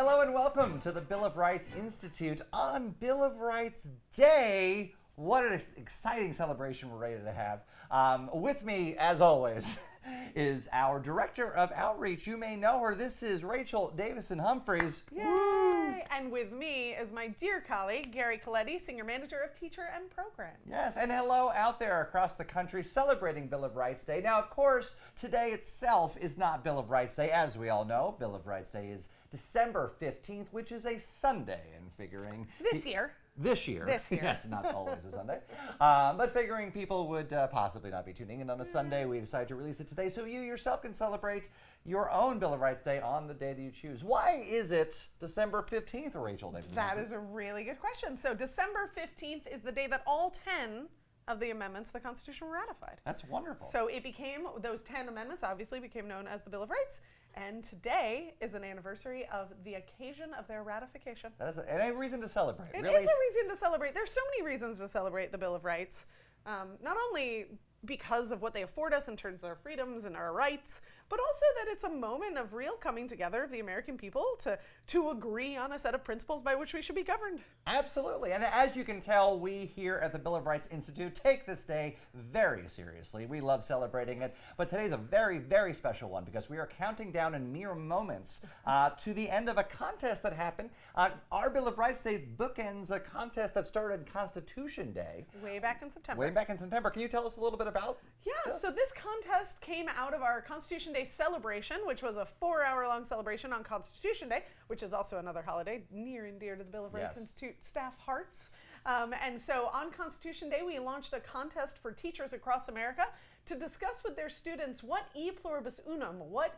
Hello and welcome to the Bill of Rights Institute on Bill of Rights Day. What an exciting celebration we're ready to have. With me, as always, is our Director of Outreach. You may know her. This is Rachel Davison Humphries. Yay! Woo! And with me is my dear colleague, Cory Colletti, Senior Manager of Teacher and Programs. Yes, and hello out there across the country celebrating Bill of Rights Day. Now, of course, today itself is not Bill of Rights Day. As we all know, Bill of Rights Day is December 15th, which is a Sunday, and figuring... This year. This year. Yes, not always a Sunday. But figuring people would possibly not be tuning in on a Sunday, we decided to release it today so you yourself can celebrate your own Bill of Rights Day on the day that you choose. Why is it December 15th, Rachel Davison? That is a really good question. So December 15th is the day that all 10 of the amendments to the Constitution were ratified. That's wonderful. So it became, those 10 amendments obviously became known as the Bill of Rights, and today is an anniversary of the occasion of their ratification. That is a reason to celebrate. It really is a reason to celebrate. There's so many reasons to celebrate the Bill of Rights. Not only because of what they afford us in terms of our freedoms and our rights, but also that it's a moment of real coming together of the American people to agree on a set of principles by which we should be governed. Absolutely. And as you can tell, we here at the Bill of Rights Institute take this day very seriously. We love celebrating it. But today's a very, very special one because we are counting down in mere moments to the end of a contest that happened. Our Bill of Rights Day bookends a contest that started Constitution Day. Way back in September. Way back in September. Can you tell us a little bit about this? So this contest came out of our Constitution Day celebration, which was a 4-hour-long celebration on Constitution Day, which is also another holiday near and dear to the Bill of Rights Institute staff hearts. And so on Constitution Day, we launched a contest for teachers across America to discuss with their students what e pluribus unum, what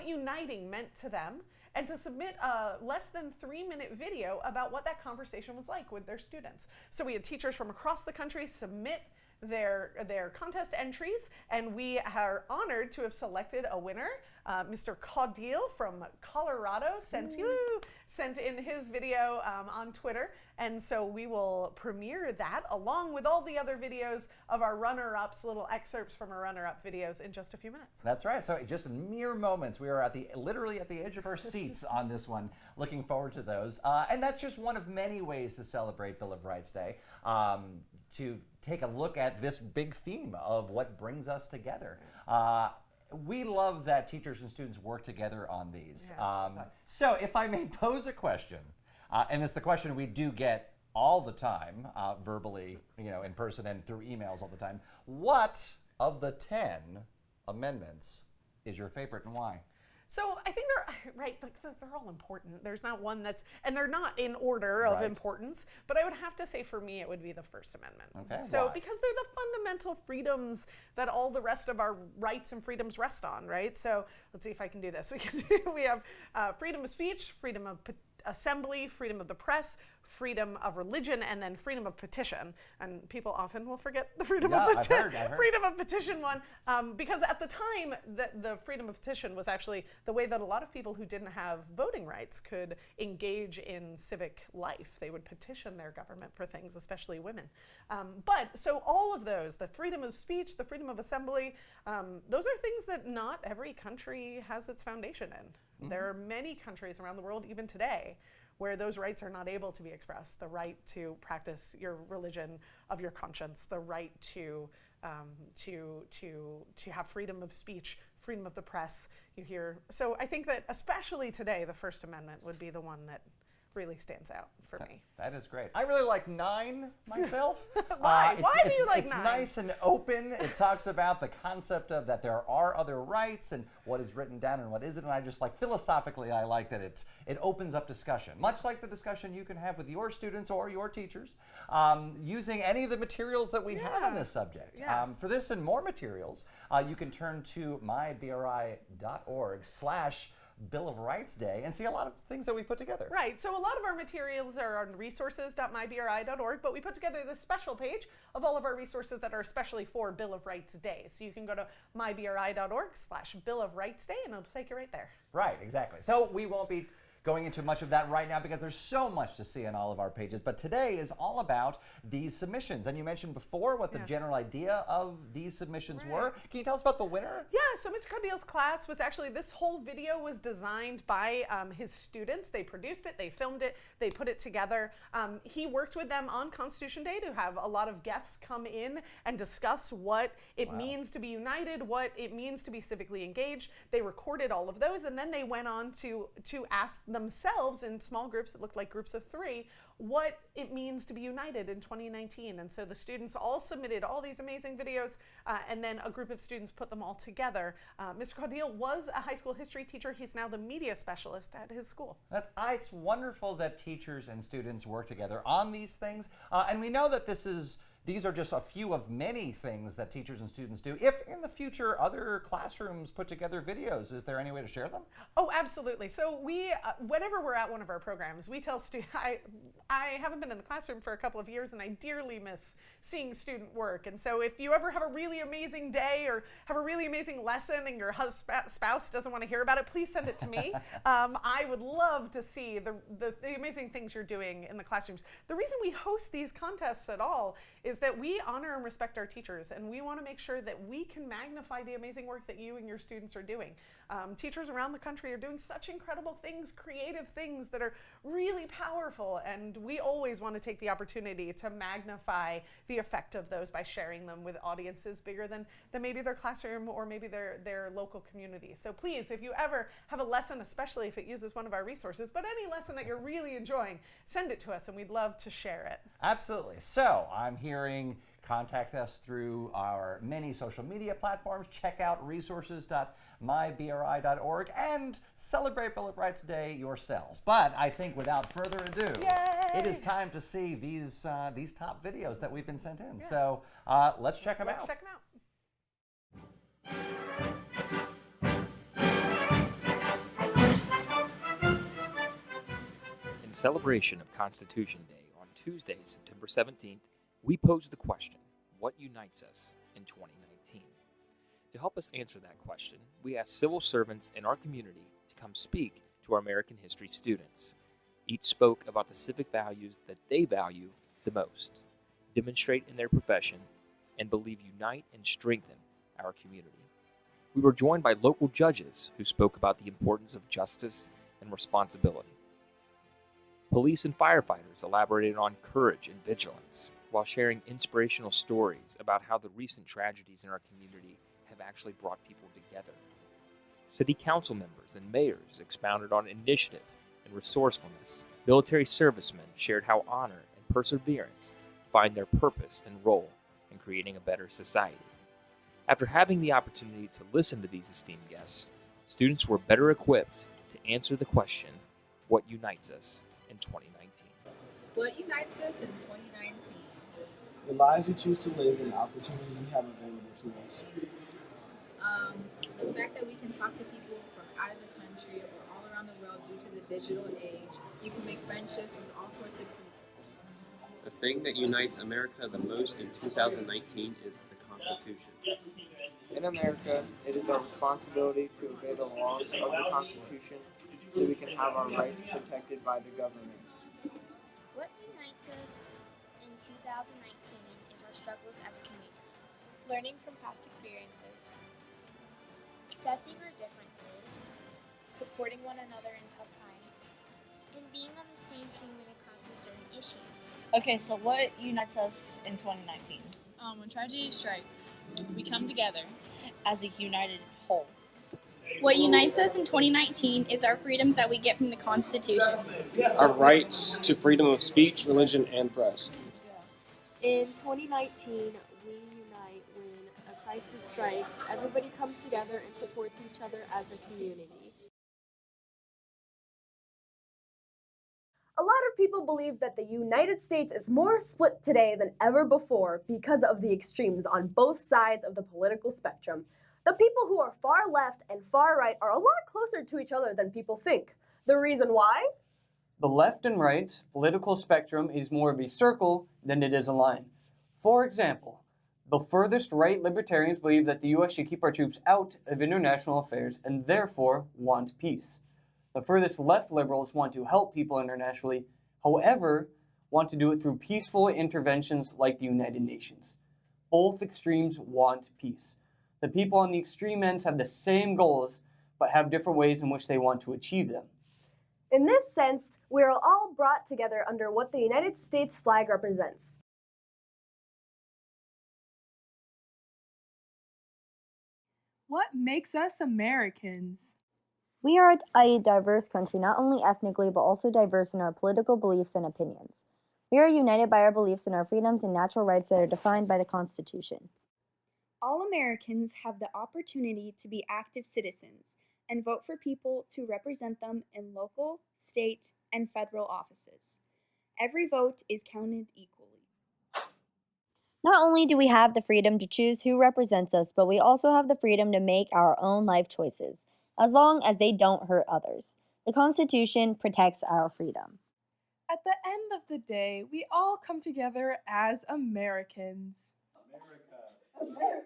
uniting meant to them, and to submit a less than 3-minute video about what that conversation was like with their students. So we had teachers from across the country submit their contest entries, and we are honored to have selected a winner. Mr. Caudill from Colorado sent in his video on Twitter, and so we will premiere that along with all the other videos of our runner-ups, little excerpts from our runner-up videos in just a few minutes. That's right. So just in mere moments, we are literally at the edge of our seats on this one. Looking forward to those. And that's just one of many ways to celebrate Bill of Rights Day, to take a look at this big theme of what brings us together. We love that teachers and students work together on these. So if I may pose a question, and it's the question we do get all the time, verbally, in person and through emails all the time. What of the 10 amendments is your favorite and why? So I think they're all important. There's not one and they're not in order of importance, but I would have to say for me it would be the First Amendment. Okay, so why? Because they're the fundamental freedoms that all the rest of our rights and freedoms rest on, right? So let's see if I can do this. We have freedom of speech, freedom of assembly, freedom of the press, freedom of religion, and then freedom of petition. And people often will forget the freedom of petition one, because at the time the freedom of petition was actually the way that a lot of people who didn't have voting rights could engage in civic life. They would petition their government for things, especially women. So all of those, the freedom of speech, the freedom of assembly, those are things that not every country has its foundation in. Mm-hmm. There are many countries around the world, even today, where those rights are not able to be expressed. The right to practice your religion of your conscience, the right to have freedom of speech, freedom of the press. So I think that especially today, the First Amendment would be the one that really stands out for me. That is great. I really like 9 myself. Why? Why do you like 9? It's nice and open. It talks about the concept of that there are other rights and what is written down and what isn't. And I just philosophically, I like that it opens up discussion, much like the discussion you can have with your students or your teachers, using any of the materials that we have on this subject. For this and more materials, you can turn to mybri.org/Bill of Rights Day and see a lot of things that we put together. Right, so a lot of our materials are on resources.mybri.org, but we put together this special page of all of our resources that are especially for Bill of Rights Day. So you can go to mybri.org/Bill of Rights Day and it'll take you right there. Right, exactly. So we won't be going into much of that right now because there's so much to see on all of our pages. But today is all about these submissions. And you mentioned before what the general idea of these submissions were. Can you tell us about the winner? Yeah, so Mr. Caudill's class was actually, this whole video was designed by his students. They produced it, they filmed it, they put it together. He worked with them on Constitution Day to have a lot of guests come in and discuss what it means to be united, what it means to be civically engaged. They recorded all of those, and then they went on to ask themselves in small groups that looked like groups of 3 what it means to be united in 2019. And so the students all submitted all these amazing videos, and then a group of students put them all together. Mr. Caudill was a high school history teacher. He's now the media specialist at his school. It's wonderful that teachers and students work together on these things. And we know that these are just a few of many things that teachers and students do. If in the future other classrooms put together videos, is there any way to share them? Oh, absolutely. So we, whenever we're at one of our programs, we tell students, I haven't been in the classroom for a couple of years and I dearly miss seeing student work. And so if you ever have a really amazing day or have a really amazing lesson and your spouse doesn't want to hear about it, please send it to me. I would love to see the amazing things you're doing in the classrooms. The reason we host these contests at all is that we honor and respect our teachers, and we want to make sure that we can magnify the amazing work that you and your students are doing. Teachers around the country are doing such incredible things, creative things that are really powerful, and we always want to take the opportunity to magnify the effect of those by sharing them with audiences bigger than maybe their classroom or maybe their local community. So please, if you ever have a lesson, especially if it uses one of our resources, but any lesson that you're really enjoying, send it to us and we'd love to share it. Absolutely. So I'm hearing contact us through our many social media platforms. Check out resources.mybri.org and celebrate Bill of Rights Day yourselves. But I think without further ado, it is time to see these top videos that we've been sent in. Yeah. So let's check them out. Let's check them out. In celebration of Constitution Day on Tuesday, September 17th, we pose the question, what unites us in 2019? To help us answer that question, we asked civil servants in our community to come speak to our American history students. Each spoke about the civic values that they value the most, demonstrate in their profession, and believe unite and strengthen our community. We were joined by local judges who spoke about the importance of justice and responsibility. Police and firefighters elaborated on courage and vigilance, while sharing inspirational stories about how the recent tragedies in our community have actually brought people together. City council members and mayors expounded on initiative and resourcefulness. Military servicemen shared how honor and perseverance find their purpose and role in creating a better society. After having the opportunity to listen to these esteemed guests, students were better equipped to answer the question, what unites us in 2019? What unites us in 2019? The lives we choose to live and the opportunities we have available to us. The fact that we can talk to people from out of the country or all around the world due to the digital age. You can make friendships with all sorts of people. The thing that unites America the most in 2019 is the Constitution. In America, it is our responsibility to obey the laws of the Constitution so we can have our rights protected by the government. What unites us in 2019 is our struggles as a community, learning from past experiences, accepting our differences, supporting one another in tough times, and being on the same team when it comes to certain issues. Okay, so what unites us in 2019? When tragedy strikes, we come together as a united whole. What unites us in 2019 is our freedoms that we get from the Constitution. Our rights to freedom of speech, religion, and press. In 2019, we unite when a crisis strikes. Everybody comes together and supports each other as a community. A lot of people believe that the United States is more split today than ever before because of the extremes on both sides of the political spectrum. The people who are far left and far right are a lot closer to each other than people think. The reason why? The left and right political spectrum is more of a circle than it is a line. For example, the furthest right libertarians believe that the U.S. should keep our troops out of international affairs and therefore want peace. The furthest left liberals want to help people internationally, however, want to do it through peaceful interventions like the United Nations. Both extremes want peace. The people on the extreme ends have the same goals, but have different ways in which they want to achieve them. In this sense, we are all brought together under what the United States flag represents. What makes us Americans? We are a diverse country, not only ethnically, but also diverse in our political beliefs and opinions. We are united by our beliefs in our freedoms and natural rights that are defined by the Constitution. All Americans have the opportunity to be active citizens and vote for people to represent them in local, state, and federal offices. Every vote is counted equally. Not only do we have the freedom to choose who represents us, but we also have the freedom to make our own life choices, as long as they don't hurt others. The Constitution protects our freedom. At the end of the day, we all come together as Americans. America.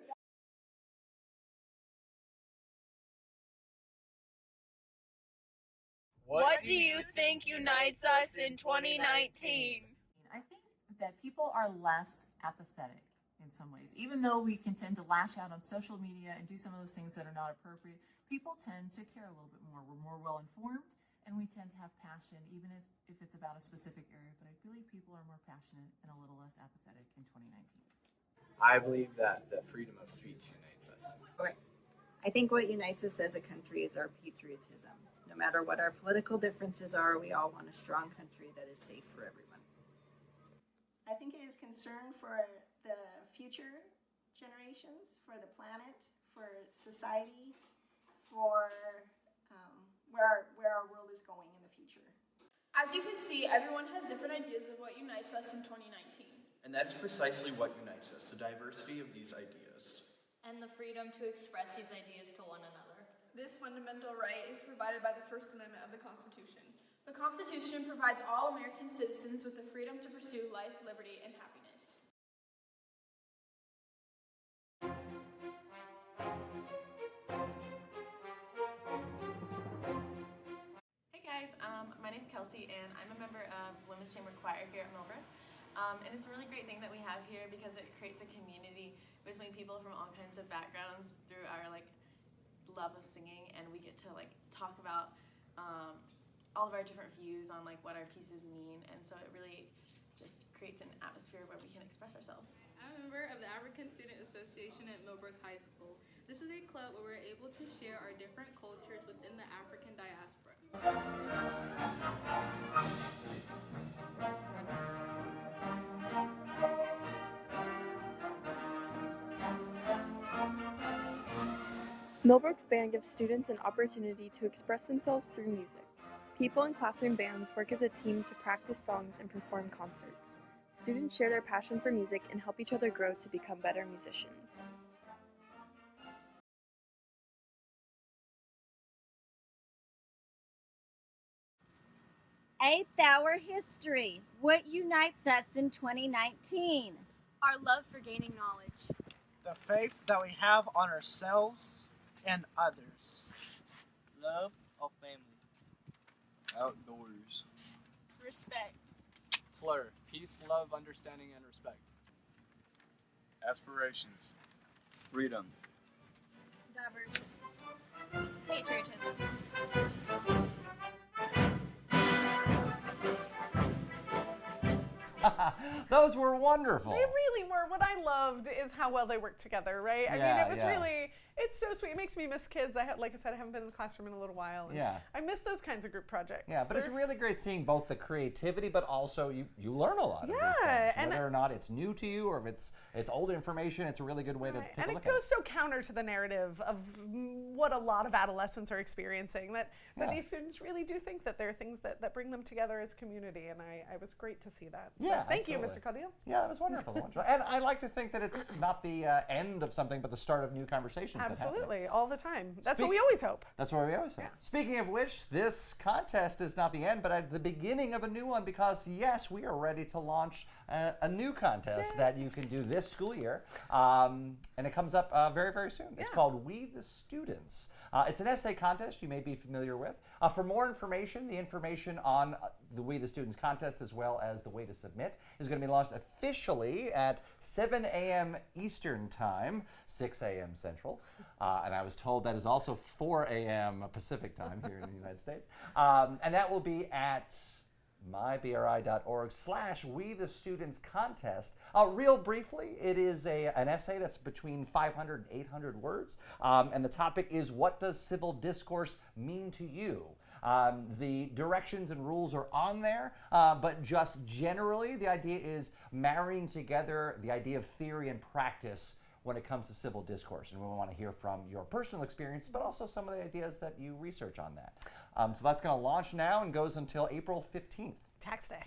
What do you think unites us in 2019? I think that people are less apathetic in some ways. Even though we can tend to lash out on social media and do some of those things that are not appropriate, people tend to care a little bit more. We're more well-informed, and we tend to have passion, even if it's about a specific area. But I believe people are more passionate and a little less apathetic in 2019. I believe that the freedom of speech unites us. Okay. I think what unites us as a country is our patriotism. No matter what our political differences are, we all want a strong country that is safe for everyone. I think it is concern for the future generations, for the planet, for society, for where our world is going in the future. As you can see, everyone has different ideas of what unites us in 2019. And that is precisely what unites us, the diversity of these ideas. And the freedom to express these ideas to one another. This fundamental right is provided by the First Amendment of the Constitution. The Constitution provides all American citizens with the freedom to pursue life, liberty, and happiness. Hey guys, my name's Kelsey and I'm a member of Women's Chamber Choir here at Millbrook. And it's a really great thing that we have here because it creates a community between people from all kinds of backgrounds through our love of singing, and we get to talk about all of our different views on what our pieces mean, and so it really just creates an atmosphere where we can express ourselves. I'm a member of the African Student Association at Millbrook High School. This is a club where we're able to share our different cultures within the African diaspora. Millbrook's band gives students an opportunity to express themselves through music. People in classroom bands work as a team to practice songs and perform concerts. Students share their passion for music and help each other grow to become better musicians. 8th Hour History. What unites us in 2019? Our love for gaining knowledge. The faith that we have on ourselves and others. Love of family. Outdoors. Respect. Fleur. Peace, love, understanding, and respect. Aspirations. Freedom. Diversity. Patriotism. Those were wonderful. They really were. What I loved is how well they worked together, right? I mean, it was really, it's so sweet. It makes me miss kids. Like I said, I haven't been in the classroom in a little while. And I miss those kinds of group projects. Yeah, but it's really great seeing both the creativity, but also you learn a lot of these things. Whether or not it's new to you or if it's old information, it's a really good way to take a look at it. And it goes so counter to the narrative of what a lot of adolescents are experiencing, that these students really do think that there are things that bring them together as community, and I was great to see that. So thank you, Mr. Caudill. Yeah, that was wonderful. And I like to think that it's not the end of something, but the start of new conversations Absolutely, all the time. That's what we always hope. That's what we always hope. Speaking of which, this contest is not the end, but at the beginning of a new one, because yes, we are ready to launch a new contest that you can do this school year, and it comes up very, very soon. It's called We the Students. It's an essay contest you may be familiar with. For more information, the information on the We the Students contest, as well as the way to submit, is going to be launched officially at 7 a.m. Eastern Time, 6 a.m. Central. And I was told that is also 4 a.m. Pacific Time here in the United States. And that will be at mybri.org/We the Students contest. Real briefly, it is an essay that's between 500 and 800 words. And the topic is, what does civil discourse mean to you? The directions and rules are on there, but just generally, the idea is marrying together the idea of theory and practice when it comes to civil discourse. And we want to hear from your personal experience, but also some of the ideas that you research on that. So that's going to launch now and goes until April 15th. Tax day.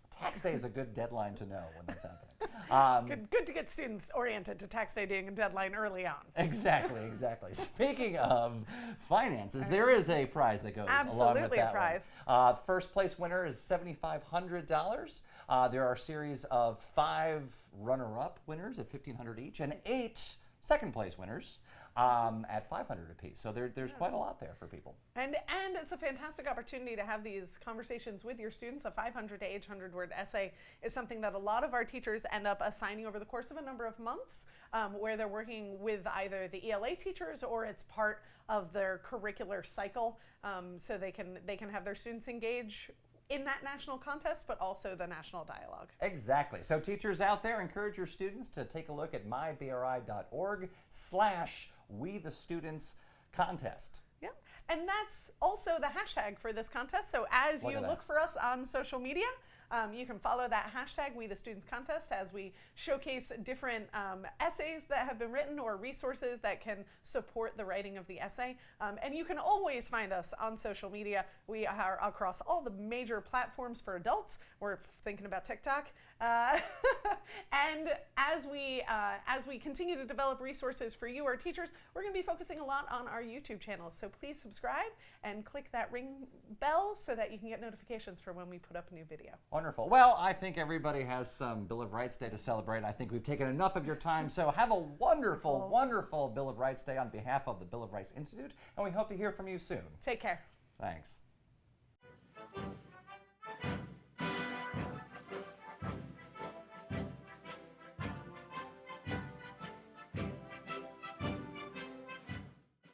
Tax day is a good deadline to know when that's happening. Good to get students oriented to tax day being a deadline early on. Exactly. Speaking of finances, there is a prize that goes along with that. Absolutely a prize. First place winner is $7,500. There are a series of 5 runner-up winners at $1,500 each, and 8 second place winners at $500 apiece. So there's quite a lot there for people. And it's a fantastic opportunity to have these conversations with your students. A 500 to 800 word essay is something that a lot of our teachers end up assigning over the course of a number of months, where they're working with either the ELA teachers or it's part of their curricular cycle, so they can have their students engage in that national contest, but also the national dialogue. Exactly. So teachers out there, encourage your students to take a look at mybri.org/We the Students contest. Yeah, and that's also the hashtag for this contest. So as you look for us on social media, you can follow that hashtag, We the Students Contest, as we showcase different essays that have been written or resources that can support the writing of the essay. And you can always find us on social media. We are across all the major platforms for adults. We're thinking about TikTok. And as we continue to develop resources for you, our teachers, we're going to be focusing a lot on our YouTube channel. So please subscribe and click that ring bell so that you can get notifications for when we put up a new video. Wonderful. Well, I think everybody has some Bill of Rights Day to celebrate. I think we've taken enough of your time. So have a wonderful, wonderful Bill of Rights Day on behalf of the Bill of Rights Institute. And we hope to hear from you soon. Take care. Thanks.